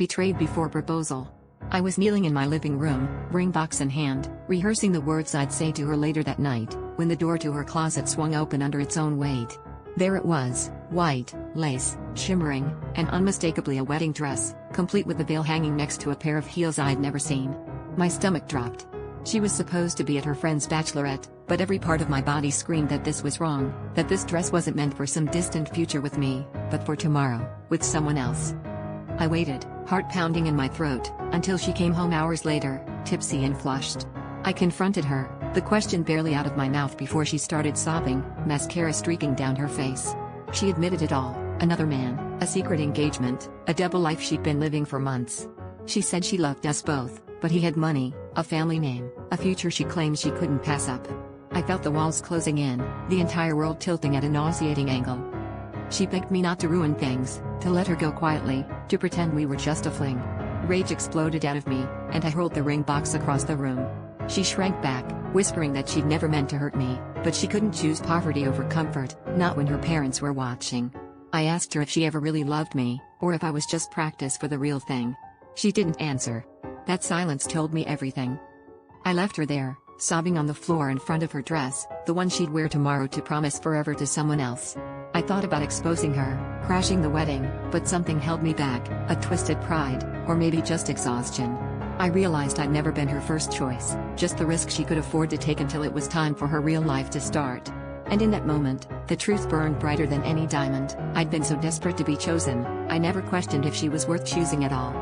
Betrayed before proposal. I was kneeling in my living room, ring box in hand, rehearsing the words I'd say to her later that night, when the door to her closet swung open under its own weight. There it was, white, lace, shimmering, and unmistakably a wedding dress, complete with the veil hanging next to a pair of heels I'd never seen. My stomach dropped. She was supposed to be at her friend's bachelorette, but every part of my body screamed that this was wrong, that this dress wasn't meant for some distant future with me, but for tomorrow, with someone else. I waited, heart pounding in my throat, until she came home hours later, tipsy and flushed. I confronted her, the question barely out of my mouth before she started sobbing, mascara streaking down her face. She admitted it all, another man, a secret engagement, a double life she'd been living for months. She said she loved us both, but he had money, a family name, a future she claimed she couldn't pass up. I felt the walls closing in, the entire world tilting at a nauseating angle. She begged me not to ruin things, to let her go quietly, to pretend we were just a fling. Rage exploded out of me, and I hurled the ring box across the room. She shrank back, whispering that she'd never meant to hurt me, but she couldn't choose poverty over comfort, not when her parents were watching. I asked her if she ever really loved me, or if I was just practice for the real thing. She didn't answer. That silence told me everything. I left her there, sobbing on the floor in front of her dress, the one she'd wear tomorrow to promise forever to someone else. I thought about exposing her, crashing the wedding, but something held me back, a twisted pride, or maybe just exhaustion. I realized I'd never been her first choice, just the risk she could afford to take until it was time for her real life to start. And in that moment, the truth burned brighter than any diamond. I'd been so desperate to be chosen, I never questioned if she was worth choosing at all.